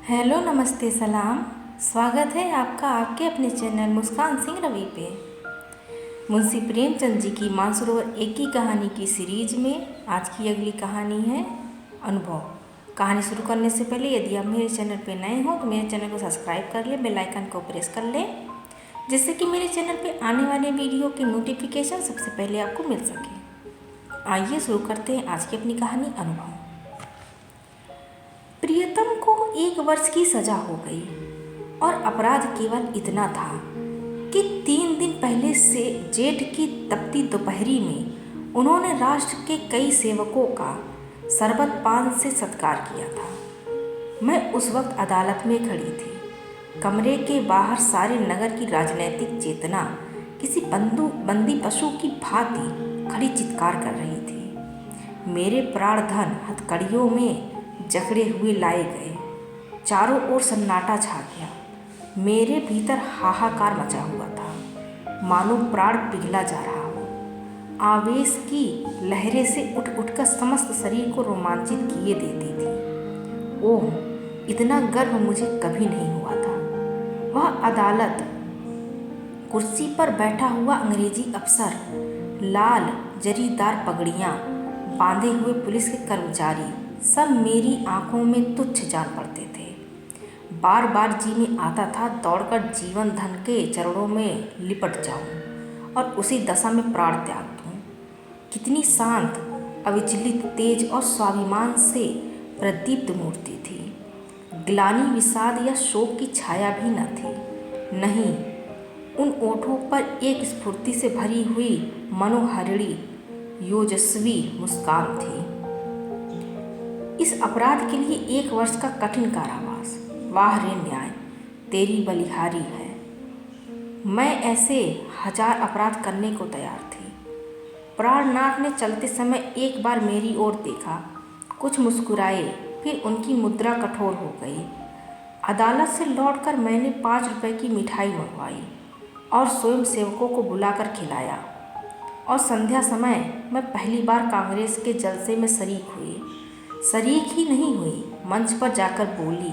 Hello, नमस्ते, सलाम। स्वागत है आपका आपके अपने चैनल मुस्कान सिंह रवि पे। मुंशी प्रेमचंद जी की मानसरोवर एक ही कहानी की सीरीज में आज की अगली कहानी है अनुभव। कहानी शुरू करने से पहले यदि आप मेरे चैनल पे नए हो तो मेरे चैनल को सब्सक्राइब कर लें, बेल आइकन को प्रेस कर लें, जिससे कि मेरे चैनल पे आने वाले वीडियो की नोटिफिकेशन सबसे पहले आपको मिल सके। आइए शुरू करते हैं आज की अपनी कहानी अनुभव। प्रियतम को 1 वर्ष की सजा हो गई और अपराध केवल इतना था कि 3 दिन पहले से जेठ की तपती दोपहरी में उन्होंने राष्ट्र के कई सेवकों का शरबत पान से सत्कार किया था। मैं उस वक्त अदालत में खड़ी थी। कमरे के बाहर सारे नगर की राजनैतिक चेतना किसी बंदी पशु की भांति खड़ी चित्कार कर रही थी। मेरे प्राणधन हथकड़ियों में जकड़े हुए लाए गए। चारों ओर सन्नाटा छा गया। मेरे भीतर हाहाकार मचा हुआ था, मानो प्राण पिघला जा रहा हो। आवेश की लहरें से उठ उठकर समस्त शरीर को रोमांचित किए देती थी। ओह, इतना गर्व मुझे कभी नहीं हुआ था। वह अदालत, कुर्सी पर बैठा हुआ अंग्रेजी अफसर, लाल जरीदार पगड़ियाँ बांधे हुए पुलिस के कर्मचारी, सब मेरी आंखों में तुच्छ जान पड़ते थे। बार बार जी में आता था दौड़कर जीवन धन के चरणों में लिपट जाऊं और उसी दशा में प्राण त्याग दूं। कितनी शांत, अविचलित, तेज और स्वाभिमान से प्रदीप्त मूर्ति थी। ग्लानि, विषाद या शोक की छाया भी न थी। नहीं, उन ओठों पर एक स्फूर्ति से भरी हुई मनोहरिणी योजस्वी मुस्कान थी। इस अपराध के लिए 1 वर्ष का कठिन कारावास। वाह रे न्याय, तेरी बलिहारी है। मैं ऐसे 1000 अपराध करने को तैयार थी। प्राणनाथ ने चलते समय एक बार मेरी ओर देखा, कुछ मुस्कुराए, फिर उनकी मुद्रा कठोर हो गई। अदालत से लौटकर मैंने 5 रुपए की मिठाई मंगवाई और स्वयं सेवकों को बुलाकर खिलाया। और संध्या समय मैं पहली बार कांग्रेस के जलसे में शरीक हुई। शरीक ही नहीं हुई, मंच पर जाकर बोली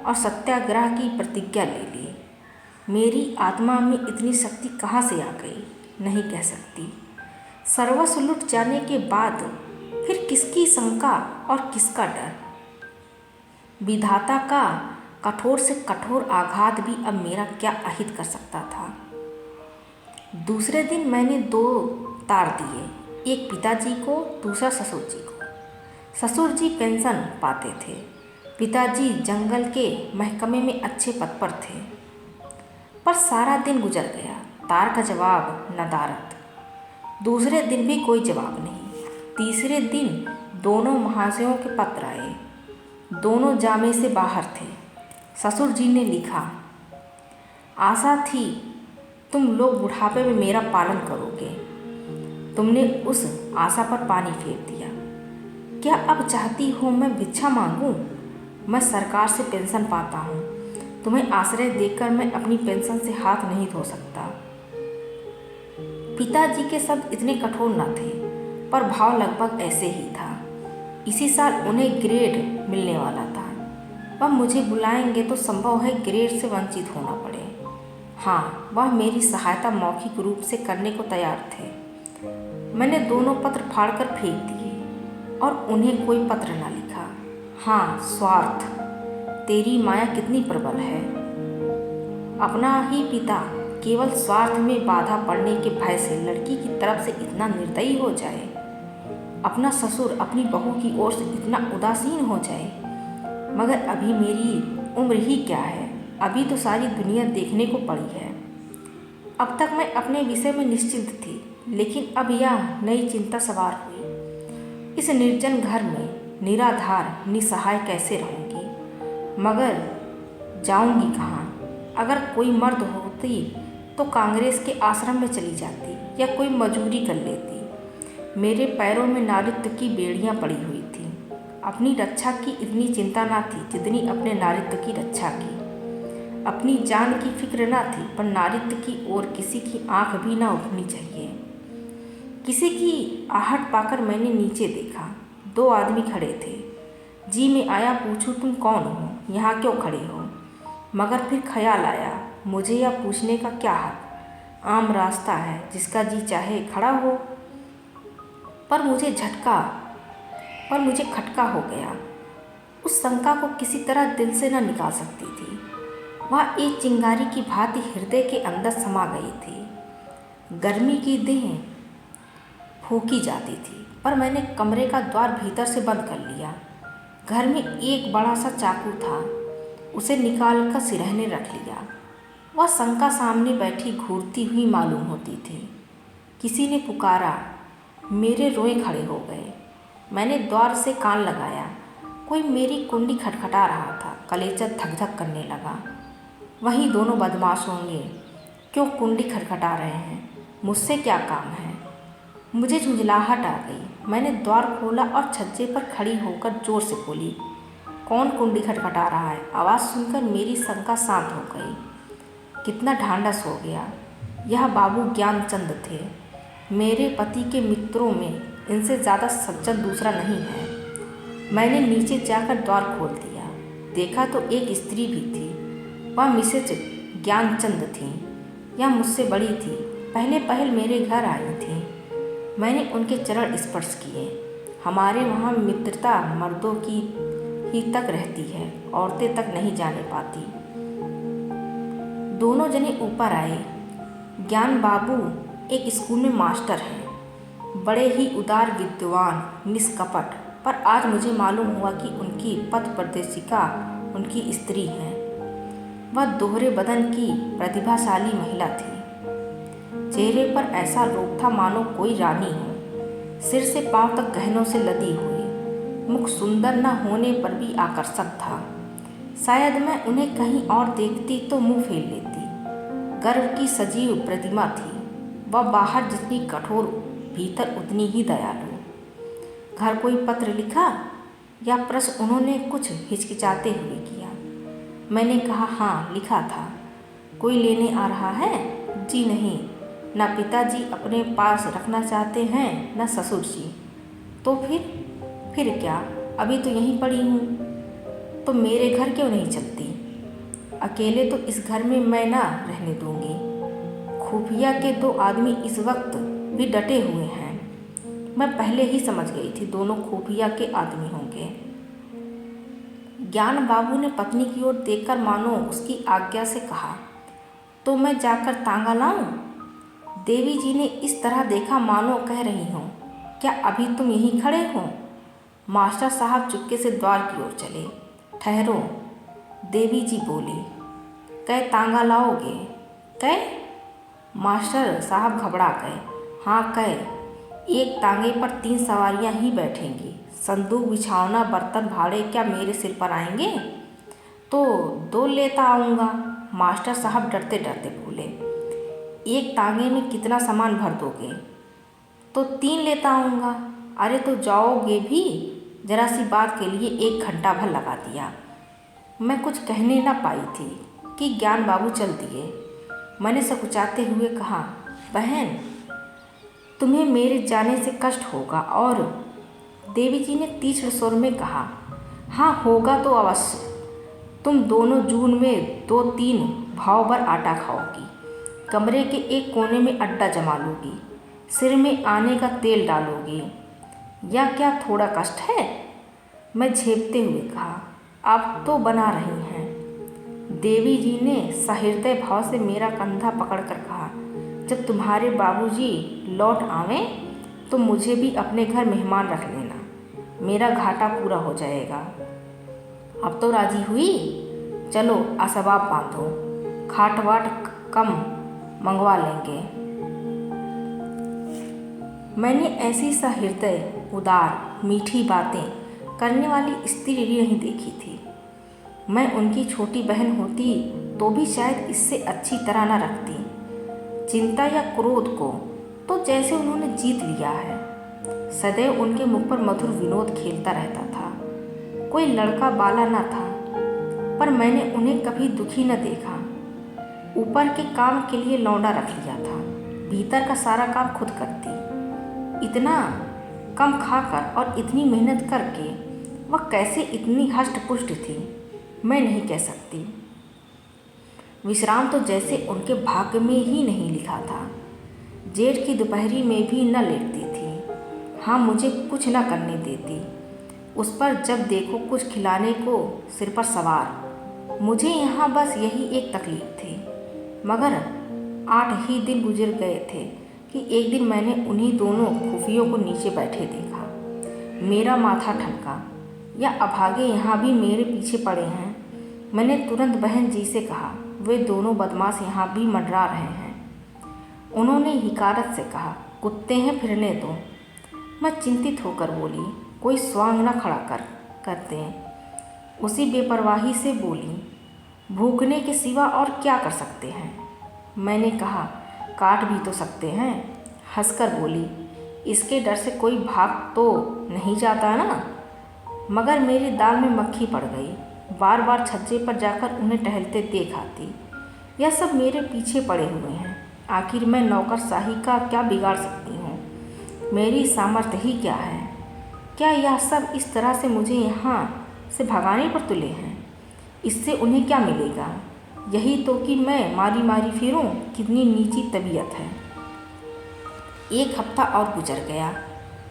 और सत्याग्रह की प्रतिज्ञा ले ली। मेरी आत्मा में इतनी शक्ति कहाँ से आ गई, नहीं कह सकती। सर्वस्व लुट जाने के बाद फिर किसकी शंका और किसका डर। विधाता का कठोर से कठोर आघात भी अब मेरा क्या अहित कर सकता था। दूसरे दिन मैंने 2 तार दिए, एक पिताजी को, दूसरा ससुर जी को। ससुर जी पेंशन पाते थे, पिताजी जंगल के महकमे में अच्छे पद पर थे। पर सारा दिन गुजर गया, तार का जवाब नदारद। दूसरे दिन भी कोई जवाब नहीं। तीसरे दिन दोनों महाशयों के पत्र आए। दोनों जामे से बाहर थे। ससुर जी ने लिखा, आशा थी तुम लोग बुढ़ापे में मेरा पालन करोगे। तुमने उस आशा पर पानी फेर दिया। क्या अब चाहती हो मैं भिक्षा मांगूं? मैं सरकार से पेंशन पाता हूँ। तुम्हें आश्रय देकर मैं अपनी पेंशन से हाथ नहीं धो सकता। पिताजी के शब्द इतने कठोर न थे, पर भाव लगभग ऐसे ही था। इसी साल उन्हें ग्रेड मिलने वाला था। वह मुझे बुलाएंगे तो संभव है ग्रेड से वंचित होना पड़े। हाँ, वह मेरी सहायता मौखिक रूप से करने को तैयार थे। मैंने दोनों पत्र फाड़कर फेंक दिए और उन्हें कोई पत्र न लिखा। हाँ, स्वार्थ, तेरी माया कितनी प्रबल है। अपना ही पिता केवल स्वार्थ में बाधा पड़ने के भय से लड़की की तरफ से इतना निर्दयी हो जाए। अपना ससुर अपनी बहू की ओर से इतना उदासीन हो जाए। मगर अभी मेरी उम्र ही क्या है, अभी तो सारी दुनिया देखने को पड़ी है। अब तक मैं अपने विषय में निश्चिंत थी, लेकिन अब यह नई चिंता सवार हुई। इस निर्जन घर में निराधार निसहाय कैसे रहूंगी? मगर जाऊंगी कहाँ? अगर कोई मर्द होती तो कांग्रेस के आश्रम में चली जाती या कोई मजूरी कर लेती। मेरे पैरों में नारित्व की बेड़ियां पड़ी हुई थीं। अपनी रक्षा की इतनी चिंता ना थी जितनी अपने नारित्व की रक्षा की। अपनी जान की फिक्र ना थी, पर नारित्व की ओर किसी की आंख भी ना उठनी चाहिए। किसी की आहट पाकर मैंने नीचे देखा। 2 आदमी खड़े थे। जी में आया, पूछूं तुम कौन हो? यहाँ क्यों खड़े हो? मगर फिर ख्याल आया, मुझे यह पूछने का क्या हक, आम रास्ता है, जिसका जी चाहे खड़ा हो। पर मुझे खटका हो गया। उस शंका को किसी तरह दिल से न निकाल सकती थी। वह एक चिंगारी की भांति हृदय के अंदर समा गई थी। गर्मी की देह फूंकी जाती थी, पर मैंने कमरे का द्वार भीतर से बंद कर लिया। घर में एक बड़ा सा चाकू था, उसे निकाल कर सिरहने रख लिया। वह शंका सामने बैठी घूरती हुई मालूम होती थी। किसी ने पुकारा, मेरे रोए खड़े हो गए। मैंने द्वार से कान लगाया, कोई मेरी कुंडी खटखटा रहा था। कलेजा धक धक करने लगा। वही दोनों बदमाश होंगे, क्यों कुंडी खटखटा रहे हैं? मुझसे क्या काम है? मुझे झुंझलाहट आ गई। मैंने द्वार खोला और छज्जे पर खड़ी होकर जोर से बोली, कौन कुंडी खटखटा रहा है? आवाज़ सुनकर मेरी शंका शांत हो गई। कितना ढांढस हो गया। यह बाबू ज्ञानचंद थे। मेरे पति के मित्रों में इनसे ज़्यादा सज्जन दूसरा नहीं है। मैंने नीचे जाकर द्वार खोल दिया। देखा तो एक स्त्री भी थी। वह मिसेज ज्ञानचंद थी। यह मुझसे बड़ी थी, पहले पहल मेरे घर आई थी। मैंने उनके चरण स्पर्श किए। हमारे वहाँ मित्रता मर्दों की ही तक रहती है, औरतें तक नहीं जाने पाती। दोनों जने ऊपर आए। ज्ञान बाबू एक स्कूल में मास्टर हैं, बड़े ही उदार, विद्वान, निष्कपट। पर आज मुझे मालूम हुआ कि उनकी पथ प्रदर्शिका उनकी स्त्री है। वह दोहरे बदन की प्रतिभाशाली महिला थी। चेहरे पर ऐसा रूप था मानो कोई रानी हो। सिर से पांव तक गहनों से लदी हुई। मुख सुंदर न होने पर भी आकर्षक था। शायद मैं उन्हें कहीं और देखती तो मुंह फेर लेती। गर्व की सजीव प्रतिमा थी। वह बाहर जितनी कठोर, भीतर उतनी ही दयालु। घर कोई पत्र लिखा? यह प्रश्न उन्होंने कुछ हिचकिचाते हुए किया। मैंने कहा, हाँ लिखा था। कोई लेने आ रहा है? जी नहीं, न पिताजी अपने पास रखना चाहते हैं, न ससुर जी। तो फिर क्या? अभी तो यहीं पड़ी हूँ। तो मेरे घर क्यों नहीं चलती? अकेले तो इस घर में मैं ना रहने दूंगी। खुफिया के दो आदमी इस वक्त भी डटे हुए हैं। मैं पहले ही समझ गई थी दोनों खुफिया के आदमी होंगे। ज्ञान बाबू ने पत्नी की ओर देखकर मानो उसकी आज्ञा से कहा, तो मैं जाकर तांगा लाऊं? देवी जी ने इस तरह देखा मानो कह रही हो, क्या अभी तुम यहीं खड़े हो? मास्टर साहब चुपके से द्वार की ओर चले। ठहरो, देवी जी बोली, कै तांगा लाओगे? कै? मास्टर साहब घबरा गए। हाँ कै। एक तांगे पर 3 सवारियां ही बैठेंगी। संदूक, बिछावना, बर्तन भाड़े क्या मेरे सिर पर आएंगे? तो 2 लेता आऊँगा। मास्टर साहब डरते डरते बोले, एक तांगे में कितना सामान भर दोगे? तो 3 लेता आऊँगा। अरे तो जाओगे भी? जरा सी बात के लिए 1 घंटा भर लगा दिया। मैं कुछ कहने न पाई थी कि ज्ञान बाबू चल दिए। मैंने सकुचाते हुए कहा, बहन तुम्हें मेरे जाने से कष्ट होगा। और देवी जी ने तीक्ष्ण स्वर में कहा, हाँ होगा तो अवश्य। तुम दोनों जून में 2-3 भाव भर आटा खाओगी। कमरे के एक कोने में अड्डा जमा लोगी। सिर में आने का तेल डालोगी। या क्या थोड़ा कष्ट है? मैं झेपते हुए कहा, आप तो बना रही हैं। देवी जी ने सहृदय भाव से मेरा कंधा पकड़कर कहा, जब तुम्हारे बाबूजी लौट आवें तो मुझे भी अपने घर मेहमान रख लेना। मेरा घाटा पूरा हो जाएगा। अब तो राजी हुई? चलो असबाब बांधो, खाट वाट कम मंगवा लेंगे। मैंने ऐसी सहृदय, उदार, मीठी बातें करने वाली स्त्री नहीं देखी थी। मैं उनकी छोटी बहन होती तो भी शायद इससे अच्छी तरह न रखती। चिंता या क्रोध को तो जैसे उन्होंने जीत लिया है। सदैव उनके मुख पर मधुर विनोद खेलता रहता था। कोई लड़का बाला न था, पर मैंने उन्हें कभी दुखी न देखा। ऊपर के काम के लिए लौंडा रख लिया था, भीतर का सारा काम खुद करती। इतना कम खाकर और इतनी मेहनत करके वह कैसे इतनी हष्ट पुष्ट थी, मैं नहीं कह सकती। विश्राम तो जैसे उनके भाग्य में ही नहीं लिखा था। जेठ की दोपहरी में भी न लेटती थी। हाँ, मुझे कुछ न करने देती। उस पर जब देखो कुछ खिलाने को सिर पर सवार। मुझे यहाँ बस यही एक तकलीफ थी। मगर 8 ही दिन गुजर गए थे कि एक दिन मैंने उन्हीं दोनों खुफियों को नीचे बैठे देखा। मेरा माथा ठनका, या अभागे यहाँ भी मेरे पीछे पड़े हैं। मैंने तुरंत बहन जी से कहा, वे दोनों बदमाश यहाँ भी मंडरा रहे हैं। उन्होंने हिकारत से कहा, कुत्ते हैं, फिरने दो। मैं चिंतित होकर बोली, कोई स्वांग न खड़ा करते हैं। उसी बेपरवाही से बोली, भूखने के सिवा और क्या कर सकते हैं। मैंने कहा, काट भी तो सकते हैं। हंसकर बोली, इसके डर से कोई भाग तो नहीं जाता ना। मगर मेरी दाल में मक्खी पड़ गई। बार बार छज्जे पर जाकर उन्हें टहलते देख आती। यह सब मेरे पीछे पड़े हुए हैं। आखिर मैं नौकरशाही का क्या बिगाड़ सकती हूँ? मेरी सामर्थ्य ही क्या है? क्या यह सब इस तरह से मुझे यहाँ से भगाने पर तुले हैं? इससे उन्हें क्या मिलेगा? यही तो कि मैं मारी मारी फिरूं। कितनी नीची तबीयत है। 1 हफ्ता और गुजर गया।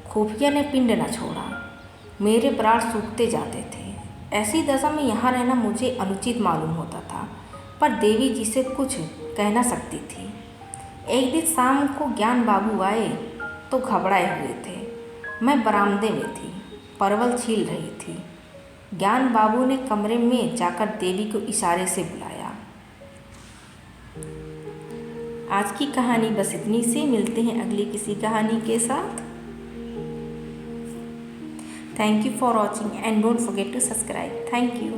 खुफिया ने पिंड न छोड़ा। मेरे प्राण सूखते जाते थे। ऐसी दशा में यहाँ रहना मुझे अनुचित मालूम होता था, पर देवी जी से कुछ कह न सकती थी। एक दिन शाम को ज्ञान बाबू आए तो घबराए हुए थे। मैं बरामदे में थी, परवल छील रही थी। ज्ञान बाबू ने कमरे में जाकर देवी को इशारे से बुलाया। आज की कहानी बस इतनी सी। मिलते हैं अगली किसी कहानी के साथ। Thank you for watching and don't forget to subscribe. Thank you.